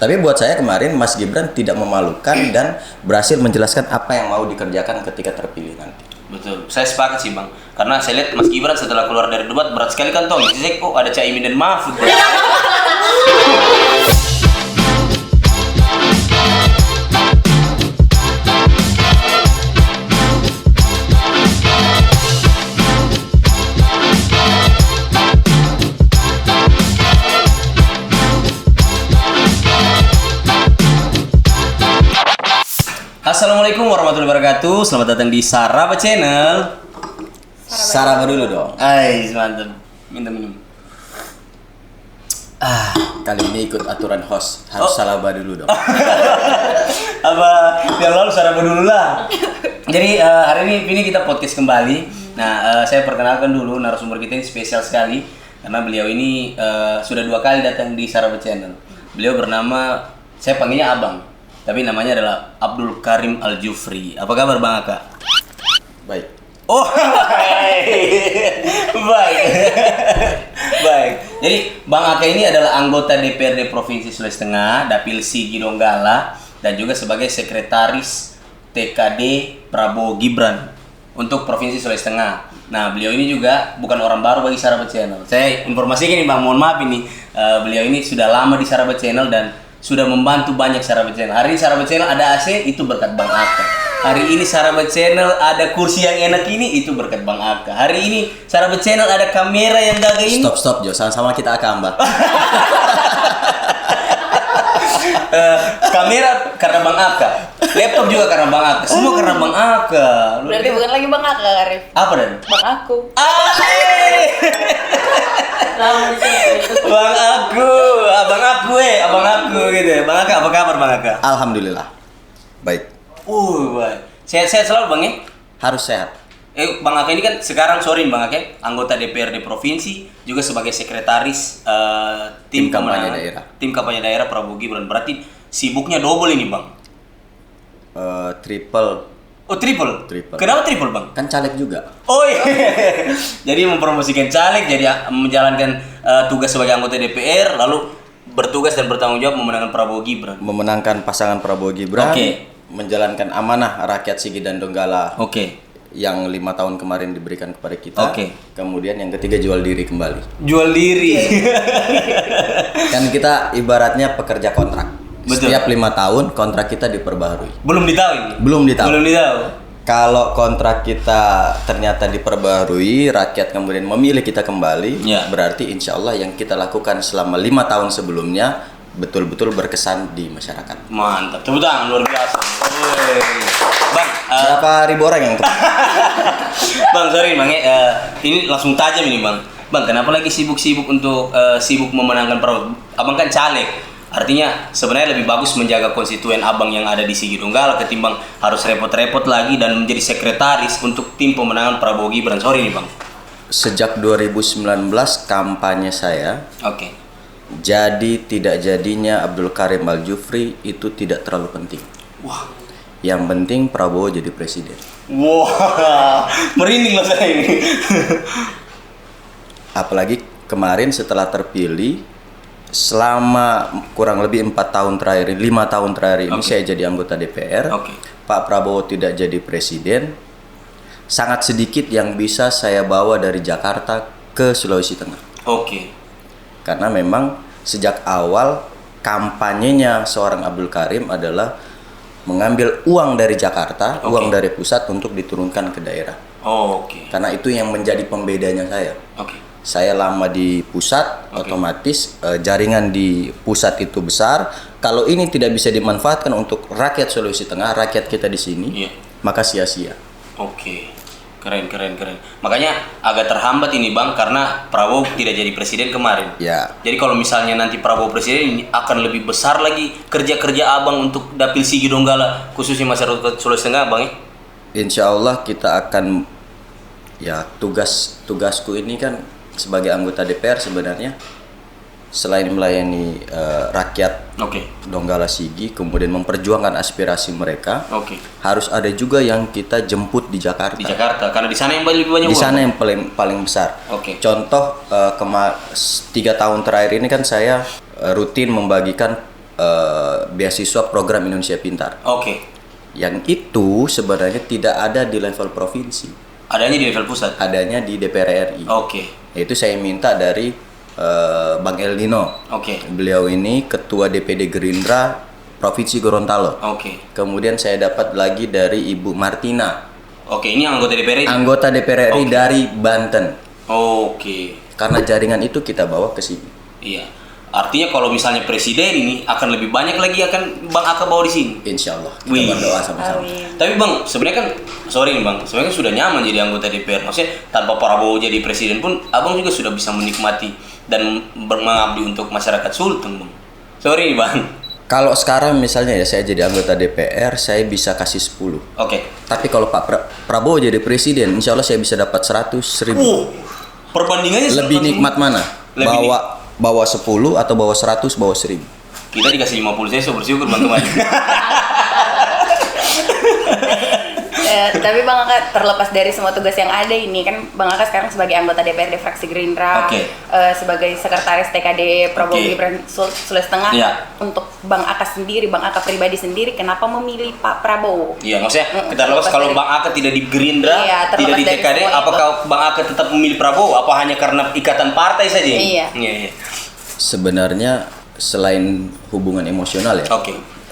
Tapi buat saya kemarin Mas Gibran tidak memalukan dan berhasil menjelaskan apa yang mau dikerjakan ketika terpilih nanti. Betul, saya sepakat sih Bang. Karena saya lihat Mas Gibran setelah keluar dari debat berat sekali kan Tong. Jadi kok ada Caimin dan Mahfud. Assalamualaikum warahmatullahi wabarakatuh. Selamat datang di Saraba Channel. Saraba dulu dong. Ais, mantap. Minum. Kali ini ikut aturan host, harus Saraba dulu dong. Apa yang lalu Saraba dulu lah. Jadi hari ini kita podcast kembali. Nah, saya perkenalkan dulu narasumber kita ini spesial sekali karena beliau ini sudah 2 kali datang di Saraba Channel. Beliau bernama, saya panggilnya Abang. Tapi namanya adalah Abdul Karim Al-Jufri. Apa kabar Bang Aka? Baik. Oh, baik. Baik. Jadi Bang Aka ini adalah anggota DPRD Provinsi Sulawesi Tengah, Dapil Sigi Donggala, dan juga sebagai sekretaris TKD Prabowo Gibran untuk Provinsi Sulawesi Tengah. Nah, beliau ini juga bukan orang baru bagi Saraba Channel. Saya informasikan nih Bang, mohon maaf ini, beliau ini sudah lama di Saraba Channel dan sudah membantu banyak Saraba Channel. Hari ini Saraba Channel ada AC, itu berkat Bang Aka. Hari ini Saraba Channel ada kursi yang enak ini, itu berkat Bang Aka. Hari ini Saraba Channel ada kamera yang gagah ini. Stop Jo, sama kita Aka Mbak. Kamera karena Bang Aka, laptop juga karena Bang Aka, semua karena Bang Aka. Berarti bukan lagi Bang Aka, Arif. Apa dan? Bang aku. Bang aku gitu ya. Bang Aka, apa kabar Bang Aka? Alhamdulillah. Baik. Baik. Sehat-sehat selalu Bang ya? Harus sehat. Bang Aka ini kan sekarang Bang Aka, anggota DPRD Provinsi, juga sebagai sekretaris tim kampanye daerah. Tim kampanye daerah Prabowo Gibran. Berarti sibuknya double ini Bang. Triple. Oh, triple. Triple. Kenapa triple Bang? Kan caleg juga. Oh iya. Jadi mempromosikan caleg, jadi menjalankan tugas sebagai anggota DPR, lalu bertugas dan bertanggung jawab memenangkan Prabowo Gibran. Memenangkan pasangan Prabowo Gibran. Oke. Menjalankan amanah rakyat Sigi dan Donggala. Oke. Yang 5 tahun kemarin diberikan kepada kita. Oke. Kemudian yang ketiga jual diri kembali. Jual diri. Kan kita ibaratnya pekerja kontrak. Betul. Setiap 5 tahun kontrak kita diperbaharui. Belum ditahu ini. Belum ditahu. Kalau kontrak kita ternyata diperbaharui, rakyat kemudian memilih kita kembali, Ya. berarti insya Allah yang kita lakukan selama 5 tahun sebelumnya betul-betul berkesan di masyarakat. Mantap. Tepuk tangan luar biasa. Bang, Berapa ribu orang yang Bang, sorry Bang ini langsung tajam ini Bang. Bang, kenapa lagi sibuk-sibuk untuk sibuk memenangkan Prabowo? Abang kan caleg. Artinya sebenarnya lebih bagus menjaga konstituen Abang yang ada di Sigi Donggala ketimbang harus repot-repot lagi dan menjadi sekretaris untuk tim pemenangan Prabowo Gibran. Sorry nih Bang. Sejak 2019 kampanye saya. Oke. Jadi tidak jadinya Abdul Karim Al-Jufri itu tidak terlalu penting. Wah. Yang penting Prabowo jadi presiden. Wah, merinding loh saya ini. Apalagi kemarin setelah terpilih, selama kurang lebih 5 tahun terakhir ini saya jadi anggota DPR. Pak Prabowo tidak jadi presiden. Sangat sedikit yang bisa saya bawa dari Jakarta ke Sulawesi Tengah. Karena memang sejak awal kampanyenya seorang Abdul Karim adalah mengambil uang dari Jakarta, uang dari pusat untuk diturunkan ke daerah. Karena itu yang menjadi pembedanya saya. Saya lama di pusat, otomatis jaringan di pusat itu besar. Kalau ini tidak bisa dimanfaatkan untuk rakyat Sulawesi Tengah, rakyat kita di sini, maka sia-sia. Keren. Makanya agak terhambat ini Bang karena Prabowo tidak jadi presiden kemarin. Ya. Jadi kalau misalnya nanti Prabowo presiden ini akan lebih besar lagi kerja-kerja Abang untuk Dapil Sigi Donggala, khususnya masyarakat Sulawesi Tengah Bang ya. Insya Allah kita akan, ya tugasku ini kan sebagai anggota DPR sebenarnya selain melayani rakyat Donggala Sigi, kemudian memperjuangkan aspirasi mereka, harus ada juga yang kita jemput di Jakarta. Di Jakarta, karena di sana yang lebih banyak. Di sana yang paling besar. Contoh 3 tahun terakhir ini kan saya rutin membagikan beasiswa program Indonesia Pintar. Oke. Yang itu sebenarnya tidak ada di level provinsi. Adanya di level pusat. Adanya di DPR RI. Oke. Itu saya minta dari Bang Eldino. Oke. Beliau ini ketua DPD Gerindra Provinsi Gorontalo. Oke. Kemudian saya dapat lagi dari Ibu Martina. Oke, ini anggota DPR RI? Anggota DPR RI dari Banten. Oke. Karena jaringan itu kita bawa ke sini. Iya. Artinya kalau misalnya presiden ini akan lebih banyak lagi akan Bang Aka bawa di sini. Insya Allah. Kita Wih. berdoa sama-sama. Tapi Bang, sebenarnya kan sorry nih Bang, sebenarnya kan sudah nyaman jadi anggota DPR. Maksudnya tanpa Prabowo jadi presiden pun Abang juga sudah bisa menikmati dan mengabdi untuk masyarakat Sulteng, Bang. Sorry nih Bang. Kalau sekarang misalnya ya saya jadi anggota DPR, saya bisa kasih 10. Oke. Tapi kalau Pak Prabowo jadi presiden, insya Allah saya bisa dapat 100.000. Perbandingannya Lebih nikmat mana? Bawa 10 atau bawa 100, bawa 1000? Kita dikasih 50, saya bersyukur teman-teman. Tapi Bang Aka terlepas dari semua tugas yang ada ini kan Bang Aka sekarang sebagai anggota DPRD fraksi Gerindra, sebagai sekretaris TKD Prabowo Gibran Sulawesi Tengah. Untuk Bang Aka sendiri, Bang Aka pribadi sendiri, kenapa memilih Pak Prabowo? Iya, maksudnya kita terlepas kalau Bang Aka tidak di Gerindra, tidak di TKD, apakah Bang Aka tetap memilih Prabowo? Apa hanya karena ikatan partai saja? Iya. Sebenarnya selain hubungan emosional ya.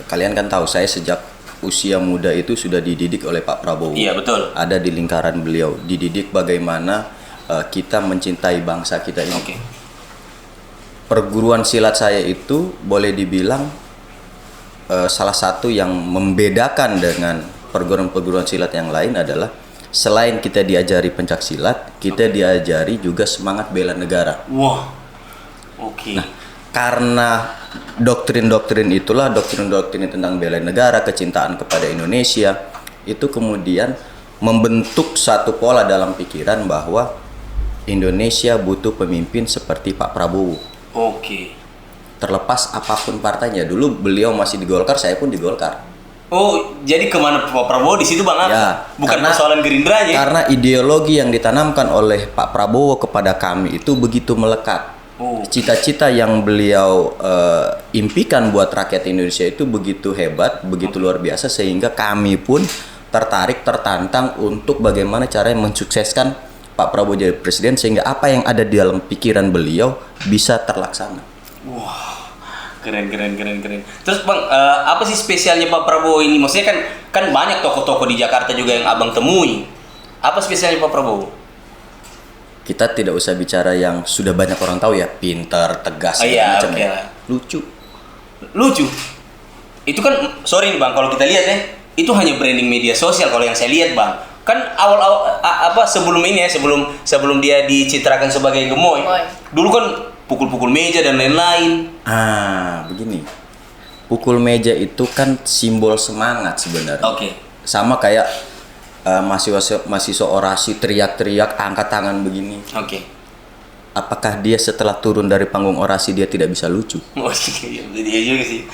Kalian kan tahu saya sejak usia muda itu sudah dididik oleh Pak Prabowo. Iya, betul. Ada di lingkaran beliau, dididik bagaimana kita mencintai bangsa kita ini. Perguruan silat saya itu boleh dibilang salah satu yang membedakan dengan perguruan-perguruan silat yang lain adalah selain kita diajari pencak silat, kita diajari juga semangat bela negara. Wah. Nah, karena doktrin-doktrin itulah, doktrin-doktrin tentang bela negara, kecintaan kepada Indonesia, itu kemudian membentuk satu pola dalam pikiran bahwa Indonesia butuh pemimpin seperti Pak Prabowo. Terlepas apapun partainya. Dulu beliau masih di Golkar, saya pun di Golkar. Oh, jadi kemana Pak Prabowo di situ Bang? Ya, bukan persoalan Gerindra aja. Karena ideologi yang ditanamkan oleh Pak Prabowo kepada kami itu begitu melekat. Cita-cita yang beliau impikan buat rakyat Indonesia itu begitu hebat, begitu luar biasa, sehingga kami pun tertarik, tertantang untuk bagaimana caranya mensukseskan Pak Prabowo jadi presiden, sehingga apa yang ada di dalam pikiran beliau bisa terlaksana. Wah, keren. Terus Bang, apa sih spesialnya Pak Prabowo ini? Maksudnya kan banyak tokoh-tokoh di Jakarta juga yang Abang temui. Apa spesialnya Pak Prabowo? Kita tidak usah bicara yang sudah banyak orang tahu ya, pintar, tegas, macam lucu. Itu kan, sorry nih Bang, kalau kita lihat ya, itu hanya branding media sosial kalau yang saya lihat Bang. Kan awal-awal sebelum ini ya, sebelum dia dicitrakan sebagai gemoy, dulu kan pukul-pukul meja dan lain-lain. Begini. Pukul meja itu kan simbol semangat sebenarnya. Sama kayak mahasiswa orasi teriak-teriak, angkat tangan begini. Apakah dia setelah turun dari panggung orasi dia tidak bisa lucu? Iya juga sih.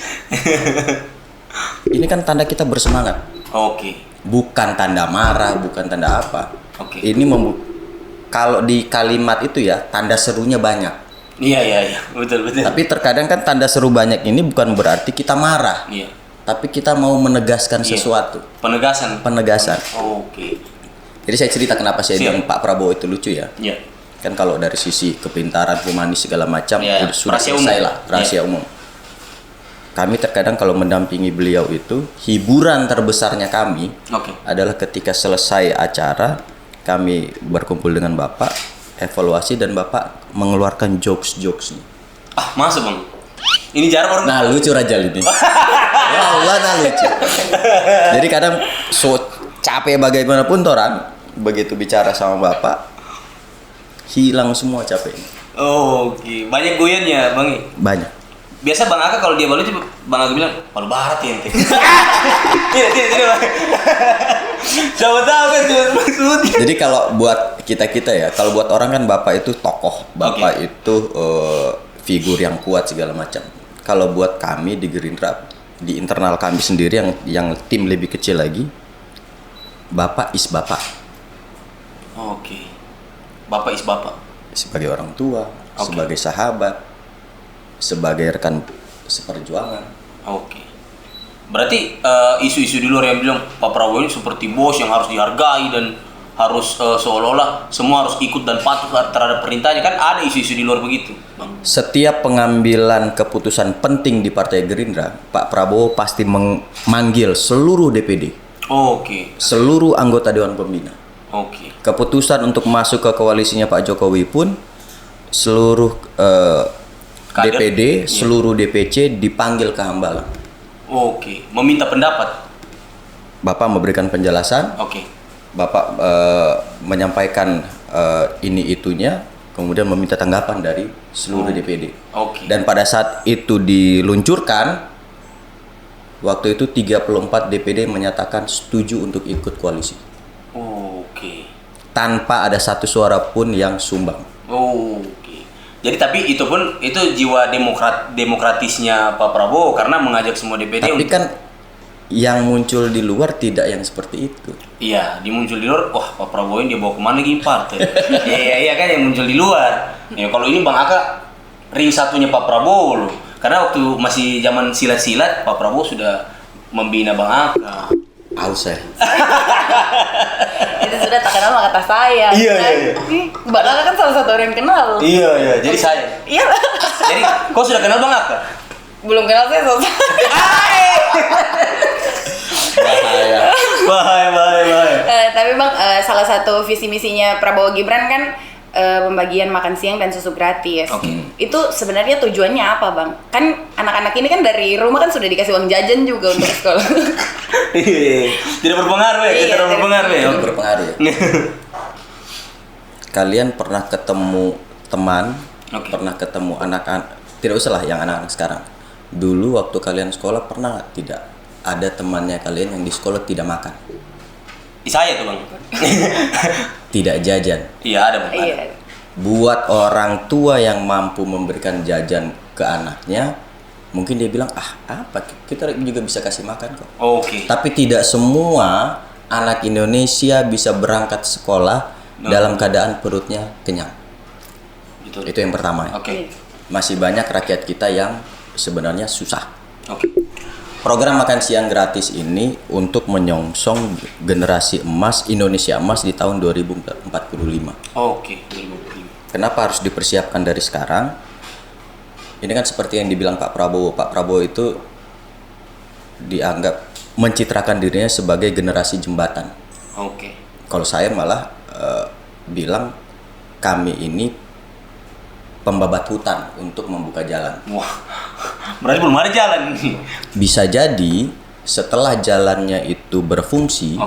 Ini kan tanda kita bersemangat. Bukan tanda marah, bukan tanda apa. Ini kalau di kalimat itu ya tanda serunya banyak. Iya, betul. Tapi terkadang kan tanda seru banyak ini bukan berarti kita marah. Tapi kita mau menegaskan sesuatu. Penegasan. Jadi saya cerita kenapa saya bilang Pak Prabowo itu lucu ya. Kan kalau dari sisi kepintaran, humanis segala macam sudah selesai lah, rahasia umum. Kami terkadang kalau mendampingi beliau itu hiburan terbesarnya kami adalah ketika selesai acara kami berkumpul dengan Bapak, evaluasi dan Bapak mengeluarkan jokes. Masa Bang? Ini jarang orang. Nah, lucu Rajal ini. Ya Allah, lucu. Jadi kadang capek bagaimanapun orang begitu bicara sama Bapak hilang semua capeknya. Banyak goyannya Bang. Banyak. Biasa Bang Aka kalau dia baru lucu, Bang Aka bilang, "Malu barat ya ente." Tidak. Siapa tahu kan maksudnya. Jadi kalau buat kita ya, kalau buat orang kan Bapak itu tokoh, Bapak itu figur yang kuat segala macam. Kalau buat kami di Gerindra, di internal kami sendiri yang tim lebih kecil lagi, Bapak is Bapak. Bapak is Bapak. Sebagai orang tua, sebagai sahabat, sebagai rekan seperjuangan. Oke. Berarti isu-isu di luar yang bilang Pak Prabowo ini seperti bos yang harus dihargai dan harus seolah-olah semua harus ikut dan patuh terhadap perintahnya, kan ada isu-isu di luar begitu, Bang? Setiap pengambilan keputusan penting di Partai Gerindra, Pak Prabowo pasti memanggil seluruh DPD. Oke. Seluruh anggota Dewan Pembina. Oke. Keputusan untuk masuk ke koalisinya Pak Jokowi pun seluruh DPD, seluruh DPC dipanggil ke Hambalang. Oke. Meminta pendapat. Bapak memberikan penjelasan. Oke. Bapak menyampaikan ini itunya, kemudian meminta tanggapan dari seluruh DPD. Oke. Dan pada saat itu diluncurkan, waktu itu 34 DPD menyatakan setuju untuk ikut koalisi. Oke. Tanpa ada satu suara pun yang sumbang. Oke. Jadi tapi itu pun itu jiwa demokratisnya Pak Prabowo karena mengajak semua DPD. Tapi kan yang muncul di luar tidak yang seperti itu. Iya, dimuncul di luar, wah Pak Prabowo ini dia bawa kemana lagi partai? Iya kan yang muncul di luar. Ya kalau ini Bang Aka ring satunya Pak Prabowo loh. Karena waktu masih zaman silat-silat Pak Prabowo sudah membina Bang Aka. Aus ya. Itu sudah tak kenal maka tak sayang. Iya. Bang Aka kan salah satu orang yang kenal. Iya, jadi saya. Iya. Jadi kau sudah kenal Bang Aka? Belum kenal saya selesai. Bahaya. Tapi Bang, salah satu visi misinya Prabowo Gibran kan pembagian makan siang dan susu gratis. Itu sebenarnya tujuannya apa, Bang? Kan anak-anak ini kan dari rumah kan sudah dikasih uang jajan juga untuk sekolah. Tidak berpengaruh ya? Tidak berpengaruh ya? Tidak berpengaruh ya. Kalian pernah ketemu teman, pernah ketemu anak-anak, tidak usah lah yang anak-anak sekarang. Dulu waktu kalian sekolah pernah tidak ada temannya kalian yang di sekolah tidak makan? Saya tuh Bang. Tidak jajan. Iya ada Bang. Iya. Buat orang tua yang mampu memberikan jajan ke anaknya, mungkin dia bilang apa kita juga bisa kasih makan kok. Oke. Tapi tidak semua anak Indonesia bisa berangkat sekolah dalam keadaan perutnya kenyang. Betul. Itu yang pertama. Oke. Masih banyak rakyat kita yang sebenarnya susah. Oke. Program makan siang gratis ini untuk menyongsong generasi emas Indonesia emas di tahun 2045. Oke, 2045. Kenapa harus dipersiapkan dari sekarang? Ini kan seperti yang dibilang Pak Prabowo. Pak Prabowo itu dianggap mencitrakan dirinya sebagai generasi jembatan. Oke. Kalau saya malah bilang kami ini pembabat hutan untuk membuka jalan. Wah, berarti belum ada jalan. Bisa jadi setelah jalannya itu berfungsi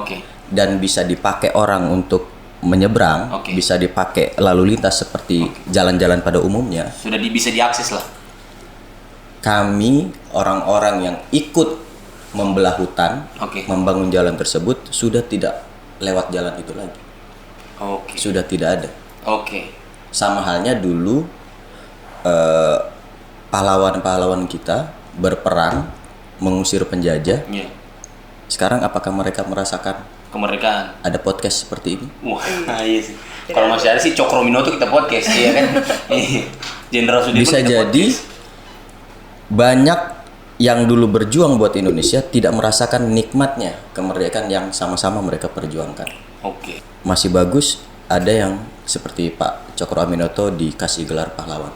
dan bisa dipakai orang untuk menyeberang, bisa dipakai lalu lintas seperti jalan-jalan pada umumnya. Sudah bisa diakses lah. Kami orang-orang yang ikut membelah hutan, membangun jalan tersebut sudah tidak lewat jalan itu lagi. Sudah tidak ada. Sama halnya dulu pahlawan-pahlawan kita berperang mengusir penjajah. Sekarang apakah mereka merasakan kemerdekaan? Ada podcast seperti ini? Wah, iya sih. Kalau masih ada sih Cokrominoto kita podcast, ya kan? Jenderal Sudirman. Bisa jadi banyak yang dulu berjuang buat Indonesia tidak merasakan nikmatnya kemerdekaan yang sama-sama mereka perjuangkan. Masih bagus ada yang seperti Pak Cokro Aminoto dikasih gelar pahlawan.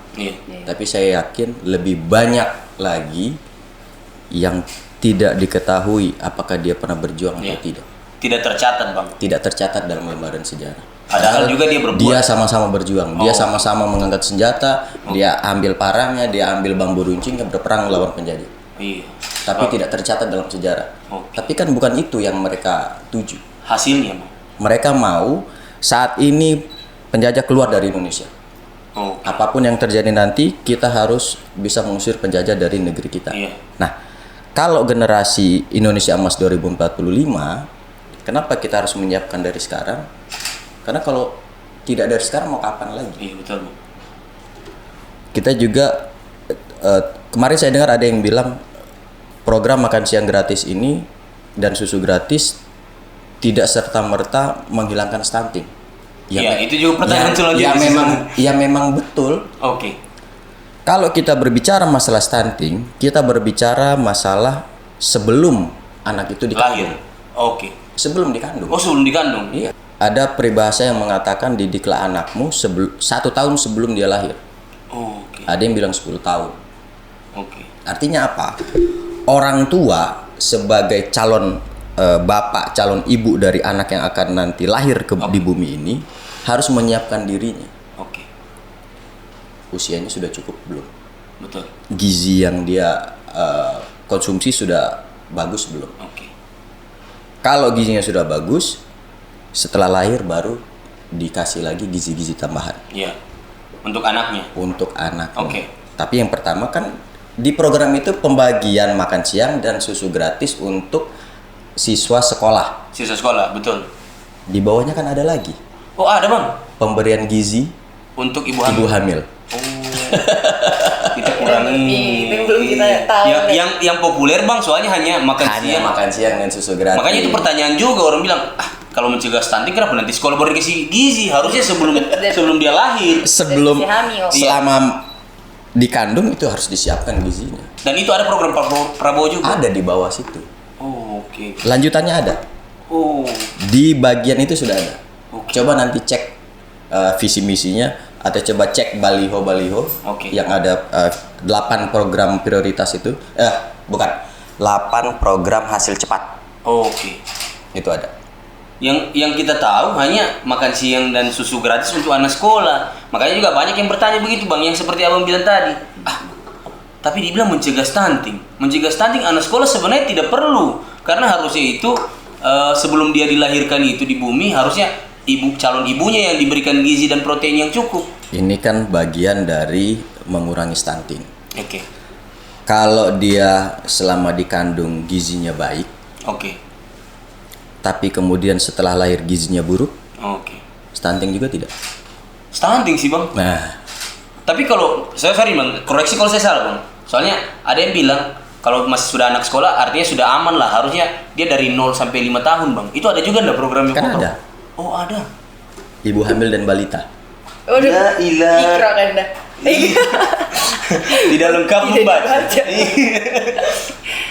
Tapi saya yakin lebih banyak lagi yang tidak diketahui apakah dia pernah berjuang atau tidak. Tidak tercatat, Bang. Tidak tercatat dalam lembaran sejarah. Padahal juga dia berbuat. Dia sama-sama berjuang. Dia sama-sama mengangkat senjata. Dia ambil parangnya, dia ambil bambu runcingnya berperang melawan penjajah. Tapi tidak tercatat dalam sejarah. Tapi kan bukan itu yang mereka tuju. Hasilnya, Bang. Mereka mau saat ini penjajah keluar dari Indonesia. Apapun yang terjadi nanti, kita harus bisa mengusir penjajah dari negeri kita. Nah, kalau generasi Indonesia Emas 2045, kenapa kita harus menyiapkan dari sekarang? Karena kalau tidak dari sekarang mau kapan lagi? Iya, betul, Bang. Kita juga kemarin saya dengar ada yang bilang program makan siang gratis ini dan susu gratis tidak serta-merta menghilangkan stunting. Iya, itu juga pertanyaan selanjutnya. Ya memang betul. Kalau kita berbicara masalah stunting, kita berbicara masalah sebelum anak itu dikandung. Lahir. Oke. Sebelum dikandung. Oh, sebelum dikandung. Iya. Ada peribahasa yang mengatakan didiklah anakmu 1 tahun sebelum dia lahir. Oke. Ada yang bilang 10 tahun. Oke. Artinya apa? Orang tua sebagai calon bapak, calon ibu dari anak yang akan nanti lahir di bumi ini harus menyiapkan dirinya. Oke. Usianya sudah cukup belum? Betul. Gizi yang dia konsumsi sudah bagus belum? Oke. Kalau gizinya sudah bagus, setelah lahir baru dikasih lagi gizi-gizi tambahan. Iya. Untuk anaknya. Untuk anak. Oke. Tapi yang pertama kan di program itu pembagian makan siang dan susu gratis untuk siswa sekolah. Siswa sekolah, betul. Di bawahnya kan ada lagi. Oh, ada bang. Pemberian gizi untuk ibu hamil. Oh. Kita kurangi. Itu belum kita tahu. Yang populer bang, soalnya hanya makan siang. Makan siang dan susu gratis. Makanya itu pertanyaan juga, orang bilang, kalau mencegah stunting kenapa nanti sekolah baru dikasih gizi? Harusnya sebelum dia lahir. Sebelum hamil. Selama dikandung itu harus disiapkan gizinya. Dan itu ada program Prabowo juga. Ada di bawah situ. Oh, oke. Lanjutannya ada. Oh. Di bagian itu sudah ada. Oke. Coba nanti cek visi misinya atau coba cek baliho yang ada 8 program prioritas itu. Bukan. 8 program hasil cepat. Oke. Itu ada. Yang kita tahu hanya makan siang dan susu gratis untuk anak sekolah. Makanya juga banyak yang bertanya begitu bang, yang seperti abang bilang tadi. Tapi dibilang mencegah stunting. Mencegah stunting anak sekolah sebenarnya tidak perlu, karena harusnya itu sebelum dia dilahirkan itu di bumi harusnya calon ibunya yang diberikan gizi dan protein yang cukup. Ini kan bagian dari mengurangi stunting. Oke. Kalau dia selama dikandung gizinya baik. Oke. Tapi kemudian setelah lahir gizinya buruk. Oke. Stunting juga tidak? Stunting sih bang. Nah. Tapi kalau sorry bang, koreksi kalau saya salah bang. Soalnya ada yang bilang kalau masih sudah anak sekolah artinya sudah aman lah. Harusnya dia dari 0 sampai 5 tahun bang. Itu ada juga enggak programnya? Kan ada. Oh ada. Ibu hamil dan balita. Waduh. Ya ilah. Ikra kan dah. Tidak lengkap membaca.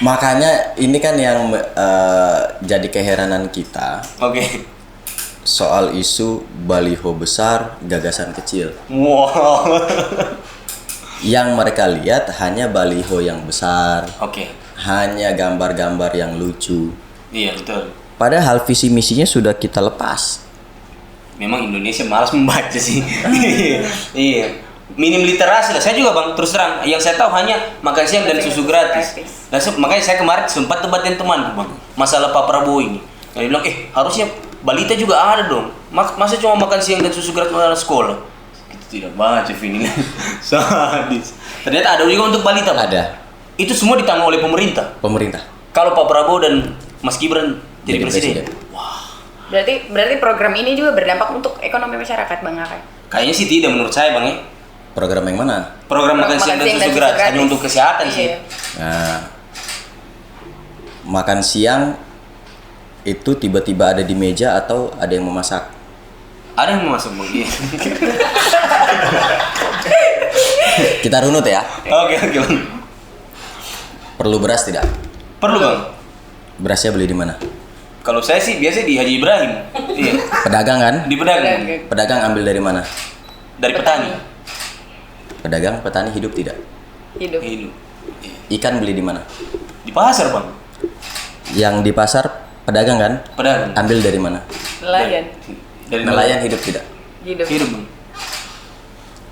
Makanya ini kan yang jadi keheranan kita. Oke. Soal isu baliho besar, gagasan kecil. Wow. Yang mereka lihat hanya baliho yang besar. Oke. Hanya gambar-gambar yang lucu. Iya betul. Padahal visi misinya sudah kita lepas. Memang Indonesia malas membaca sih. Iya. Minim literasi lah. Saya juga bang, terus terang yang saya tahu hanya makan siang dan susu gratis. Dan makanya saya kemarin sempat debatin temanku bang masalah Pak Prabowo ini. Dia bilang harusnya balita juga ada dong. Masa cuma makan siang dan susu gratis anak sekolah? Itu tidak baca Vini. Sadis. Ternyata ada juga untuk balita bang. Ada. Itu semua ditanggung oleh pemerintah. Kalau Pak Prabowo dan Mas Gibran jadi presiden. Wah. Berarti program ini juga berdampak untuk ekonomi masyarakat bang Akai? Kayaknya sih tidak menurut saya bang ya. Program yang mana? Program makan siang dan susu gratis hanya untuk kesehatan sih. Nah, makan siang itu tiba-tiba ada di meja atau ada yang memasak? Ada yang memasak bang. Kita runut ya. Oke bang. Perlu beras tidak? Perlu bang. Berasnya beli di mana? Kalau saya sih biasa di Haji Ibrahim. Iya. Pedagang kan? Di pedagang. Pedagang ambil dari mana? Dari petani. Pedagang, petani hidup tidak? Hidup. Ikan beli di mana? Di pasar bang. Yang di pasar pedagang kan? Pedagang. Ambil dari mana? Nelayan. Dari nelayan hidup tidak? Hidup bang.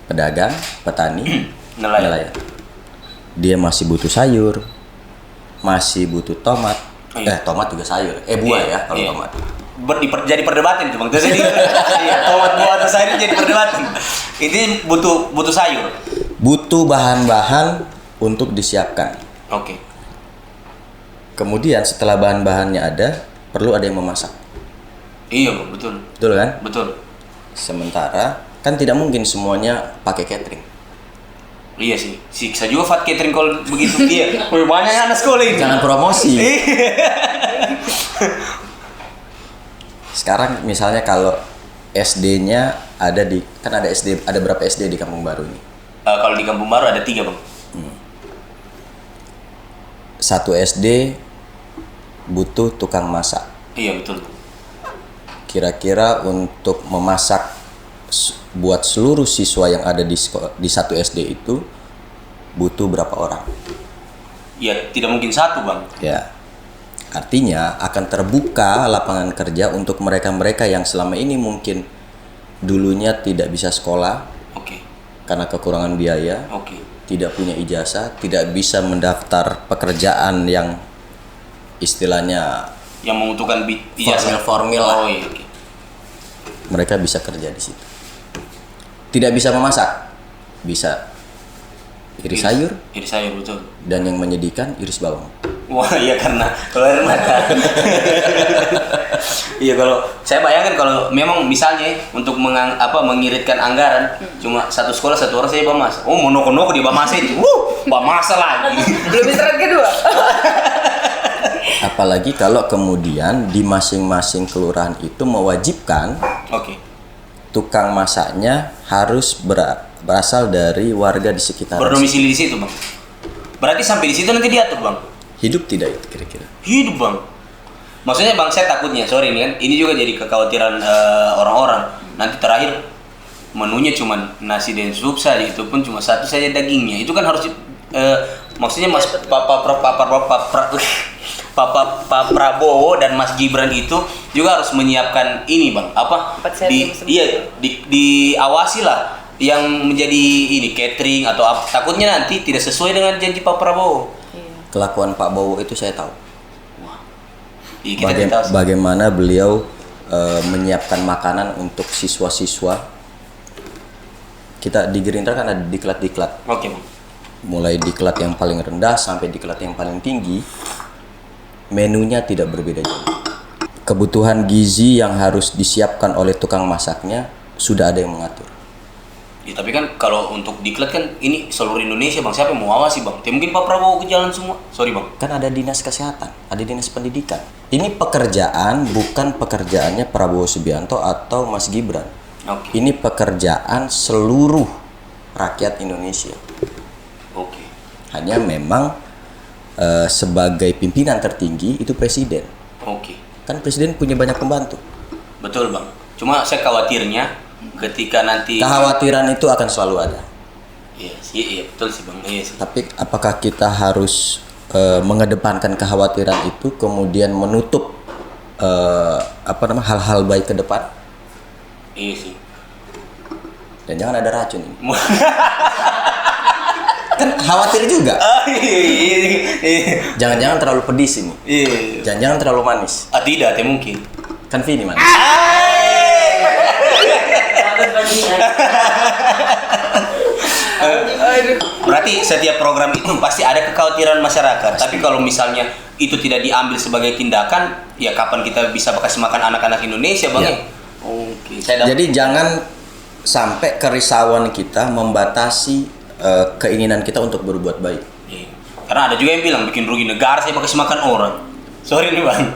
Pedagang, petani, nelayan. Dia masih butuh sayur, masih butuh tomat. Tomat juga sayur. Buah ya kalau tomat. Jadi perdebatan itu bang. Tomat buah atau sayur jadi perdebatan. Ini butuh sayur. Butuh bahan-bahan untuk disiapkan. Oke. Kemudian setelah bahan-bahannya ada, perlu ada yang memasak. Iya bang, betul. Betul kan? Betul. Sementara kan tidak mungkin semuanya pakai catering. Iya sih, siksa juga Fat catering kalau begitu dia. Banyak anak sekolah ini. Jangan promosi. Sekarang misalnya kalau SD-nya ada ada berapa SD di Kampung Baru ini? Kalau di Kampung Baru ada 3 bang. Satu SD butuh tukang masak. Iya betul. Kira-kira untuk memasak buat seluruh siswa yang ada di satu SD itu butuh berapa orang? Ya tidak mungkin 1 bang. Ya, artinya akan terbuka lapangan kerja untuk mereka-mereka yang selama ini mungkin dulunya tidak bisa sekolah, karena kekurangan biaya, tidak punya ijazah, tidak bisa mendaftar pekerjaan yang istilahnya yang membutuhkan ijazah formil lah. Mereka bisa kerja di situ. Tidak bisa memasak, bisa iris sayur. Iris sayur betul. Dan yang menyedihkan iris bawang. Wah iya karena kalau air mata. Iya kalau saya bayangkan kalau memang misalnya untuk mengiritkan anggaran cuma satu sekolah satu orang saya bamas. Oh monoko-noko di bamasa itu. Bamasa lagi. Belum istirahat kedua. Apalagi kalau kemudian di masing-masing kelurahan itu mewajibkan tukang masaknya harus berasal dari warga di sekitar. Berdomisili di situ bang. Berarti sampai di situ nanti diatur bang. Hidup tidak itu kira-kira? Hidup bang. Maksudnya bang saya takutnya, sorry nih kan, ini juga jadi kekhawatiran orang-orang. Nanti terakhir menunya cuma nasi dan sup saja, itu pun cuma satu saja dagingnya. Itu kan harus maksudnya Mas Pak Prabowo dan Mas Gibran itu juga harus menyiapkan ini bang, diawasi lah yang menjadi ini catering atau takutnya nanti tidak sesuai dengan janji Pak Prabowo. Kelakuan Pak Bowo itu saya tahu. Iya, bagaimana beliau menyiapkan makanan untuk siswa-siswa. Kita di Gerindra kan ada diklat-diklat. Mulai diklat yang paling rendah sampai diklat yang paling tinggi, menunya tidak berbeda jauh. Kebutuhan gizi yang harus disiapkan oleh tukang masaknya sudah ada yang mengatur. Ya, tapi kan kalau untuk diklat kan ini seluruh Indonesia bang, siapa yang mau awasi bang? Ya, mungkin Pak Prabowo ke jalan semua. Sorry bang. Kan ada dinas kesehatan, ada dinas pendidikan. Ini pekerjaan bukan pekerjaannya Prabowo Subianto atau Mas Gibran. Ini pekerjaan seluruh rakyat Indonesia. Hanya memang sebagai pimpinan tertinggi itu presiden. Kan presiden punya banyak pembantu. Betul bang. Cuma saya khawatirnya ketika nanti kekhawatiran itu akan selalu ada. Iya betul sih bang. Iya sih. Tapi apakah kita harus mengedepankan kekhawatiran itu kemudian menutup hal-hal baik ke depan? Iya sih. Dan jangan ada racun ini. Kan khawatir juga. Jangan-jangan terlalu pedis ini. Jangan-jangan terlalu manis. Tidak, mungkin. Kan Vini manis. Berarti setiap program itu pasti ada kekhawatiran masyarakat. Tapi kalau misalnya itu tidak diambil sebagai tindakan, ya kapan kita bisa kasih makan anak-anak Indonesia, bang? Ya. Jadi jangan sampai kerisauan kita membatasi keinginan kita untuk berbuat baik. Karena ada juga yang bilang bikin rugi negara saya kasih makan orang. Sorry nih bang.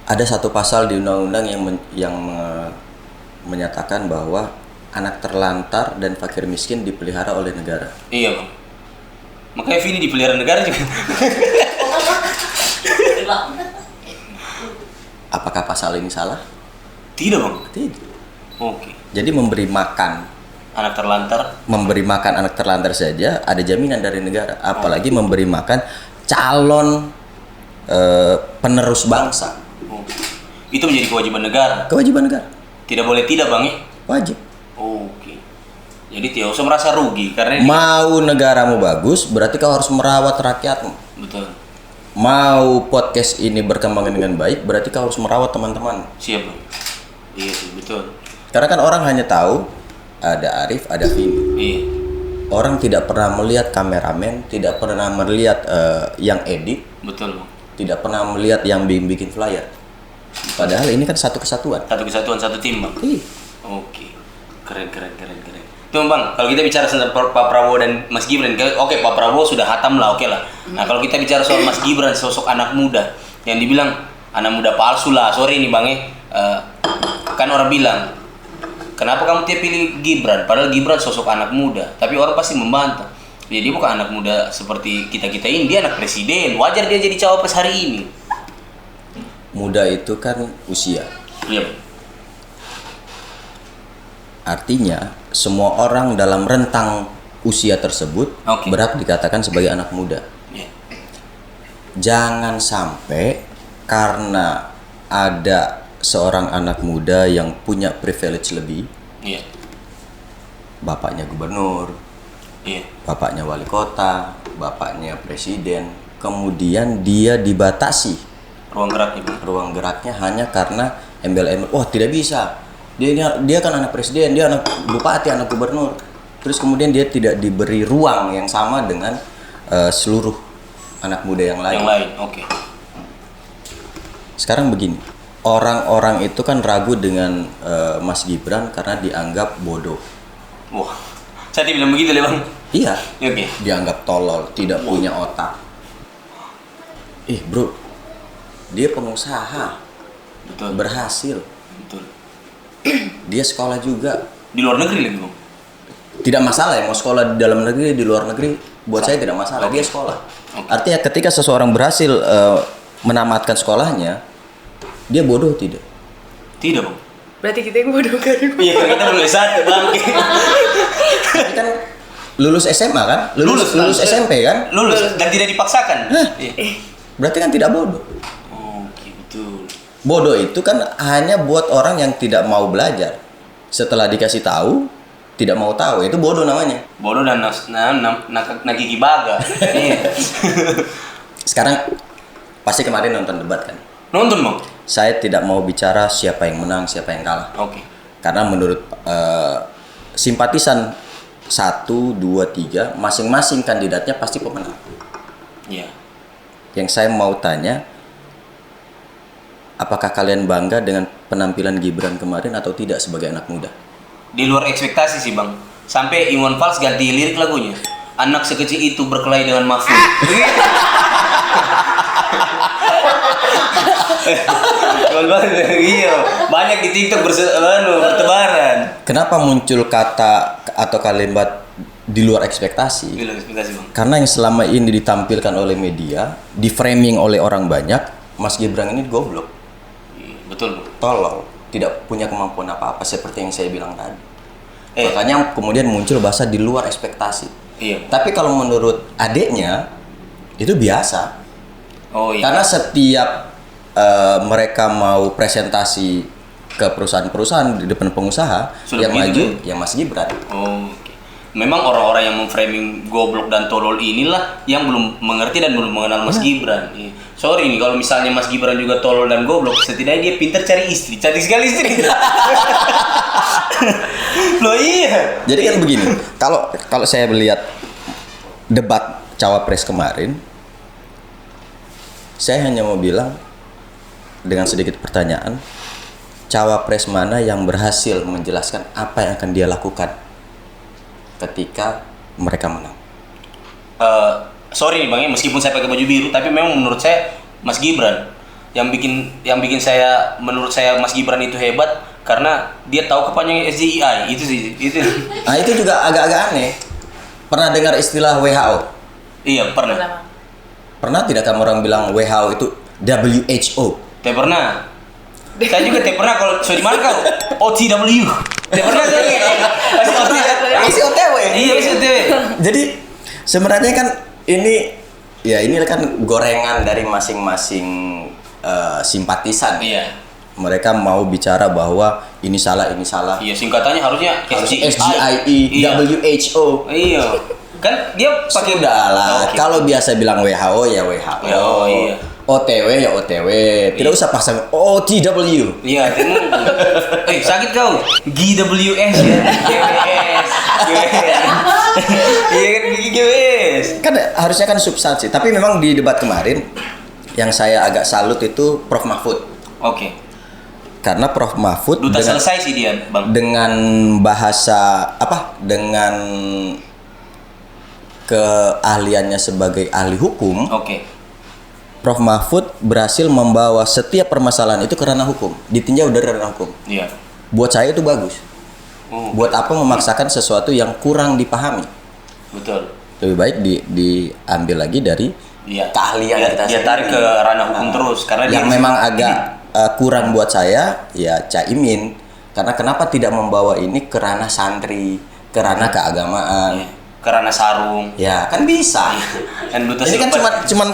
Ada satu pasal di undang-undang yang menyatakan bahwa anak terlantar dan fakir miskin dipelihara oleh negara. Iya bang. Makanya Vini dipelihara negara juga. Apakah pasal ini salah? Tidak bang. Tidak. Jadi memberi makan anak terlantar saja ada jaminan dari negara. Apalagi memberi makan calon penerus bangsa. Itu menjadi kewajiban negara. Kewajiban negara. Tidak boleh tidak bang ya? Wajib. Jadi tidak usah merasa rugi karena mau negaramu bagus berarti kau harus merawat rakyatmu. Betul. Mau podcast ini berkembang dengan baik berarti kau harus merawat teman-teman. Siap bang. Iya sih betul. Karena kan orang hanya tahu ada Arif, ada Vini. Iya. Orang tidak pernah melihat kameramen, tidak pernah melihat yang edit. Betul bang. Tidak pernah melihat yang bikin flyer. Padahal ini kan satu kesatuan. Satu kesatuan, satu tim bang. Iya. Keren. Tuh bang, kalau kita bicara tentang Pak Prabowo dan Mas Gibran, Pak Prabowo sudah hatam lah, lah. Nah kalau kita bicara soal Mas Gibran, sosok anak muda yang dibilang anak muda palsu lah, sorry nih bang kan orang bilang kenapa kamu tidak pilih Gibran? Padahal Gibran sosok anak muda, tapi orang pasti membantah. Jadi dia bukan anak muda seperti kita-kita ini, dia anak presiden. Wajar dia jadi cawapres hari ini. Muda itu kan usia. Iya. Artinya semua orang dalam rentang usia tersebut berhak dikatakan sebagai anak muda. Yeah. Jangan sampai karena ada seorang anak muda yang punya privilege lebih, bapaknya gubernur, bapaknya wali kota, bapaknya presiden, kemudian dia dibatasi ruang geraknya hanya karena embel-embel, tidak bisa, dia kan anak presiden, dia anak bupati, anak gubernur, terus kemudian dia tidak diberi ruang yang sama dengan seluruh anak muda yang lain. Sekarang begini, orang-orang itu kan ragu dengan Mas Gibran karena dianggap bodoh. Wah, saya dibilang begitu ya Bang? Iya. Dianggap tolol, tidak punya otak. Bro, dia pengusaha. Betul. Berhasil. Betul. Dia sekolah juga. Di luar negeri lagi Bang? Tidak masalah ya, mau sekolah di dalam negeri, di luar negeri, buat saya tidak masalah. Dia sekolah. Artinya ketika seseorang berhasil menamatkan sekolahnya, dia bodoh tidak? Tidak Bang. Berarti kita yang bodoh kan? Iya, kita belum S1 Bang. Tapi kan lulus SMA kan? Lulus SMP kan? Lulus dan tidak dipaksakan. Berarti kan tidak bodoh. Betul. Bodoh itu kan hanya buat orang yang tidak mau belajar. Setelah dikasih tahu, tidak mau tahu. Itu bodoh namanya. Bodoh dan nagigi baga. Sekarang pasti kemarin nonton debat kan? Nonton Bang? Saya tidak mau bicara siapa yang menang, siapa yang kalah. Karena menurut simpatisan 1, 2, 3, masing-masing kandidatnya pasti pemenang. Iya. Yang saya mau tanya, apakah kalian bangga dengan penampilan Gibran kemarin atau tidak sebagai anak muda? Di luar ekspektasi sih Bang. Sampai Iwan Fals ganti lirik lagunya. Anak sekecil itu berkelahi dengan Mahfud. Iya, banyak di TikTok bertebaran. Kenapa muncul kata atau kalimat di luar ekspektasi? Di luar ekspektasi Bang. Karena yang selama ini ditampilkan oleh media, di framing oleh orang banyak, Mas Gibran ini goblok. Betul Bang. Tolol, tidak punya kemampuan apa-apa seperti yang saya bilang tadi. Makanya kemudian muncul bahasa di luar ekspektasi. Iya. Tapi kalau menurut adiknya itu biasa. Karena setiap mereka mau presentasi ke perusahaan-perusahaan di depan pengusaha, yang maju yang Mas Gibran. Memang orang-orang yang memframing goblok dan tolol inilah yang belum mengerti dan belum mengenal Mas Gibran. Sorry nih kalau misalnya Mas Gibran juga tolol dan goblok, setidaknya dia pintar cari istri. Cantik sekali istri. Loh iya. Jadi kan begini, kalau saya melihat debat cawapres kemarin, saya hanya mau bilang dengan sedikit pertanyaan, cawapres mana yang berhasil menjelaskan apa yang akan dia lakukan ketika mereka menang? Sorry nih Bang, meskipun saya pakai baju biru, tapi memang menurut saya Mas Gibran yang bikin saya, menurut saya Mas Gibran itu hebat karena dia tahu kepanjangan SJI itu sih. Nah itu juga agak-agak aneh. Pernah dengar istilah WHO? Iya pernah. Pernah tidak kamu orang bilang WHO itu WHO? Tidak pernah. Saya juga tidak pernah. Kalau di mana kau? OTW. Tidak pernah saya. Masih OTW. Iya masih OTW. Jadi sebenarnya kan ini kan gorengan dari masing-masing simpatisan. Iya. Mereka mau bicara bahwa ini salah. Iya, singkatannya harus SGIE, WHO. Iya. Kan dia pakai udahlah. Kalau biasa bilang WHO ya WHO. Iya. OTW ya OTW. Tidak usah pasang OTW. Iya, sakit kau. GWS ya. GWS. Iya kan GWS. Kan harusnya kan substansi. Tapi memang di debat kemarin yang saya agak salut itu Prof Mahfud. Karena Prof Mahfud Duta selesai sih dia, Bang. Dengan bahasa dengan keahliannya sebagai ahli hukum. Prof Mahfud berhasil membawa setiap permasalahan itu ke ranah hukum, ditinjau dari ranah hukum. Iya. Buat saya itu bagus. Buat apa memaksakan sesuatu yang kurang dipahami? Betul. Lebih baik diambil lagi dari keahlian kita dia tarik ke ranah hukum terus karena yang memang agak kurang buat saya ya Caimin, karena kenapa tidak membawa ini ke ranah santri, ke ranah keagamaan, ke ranah sarung ya kan bisa. Ini kan cuman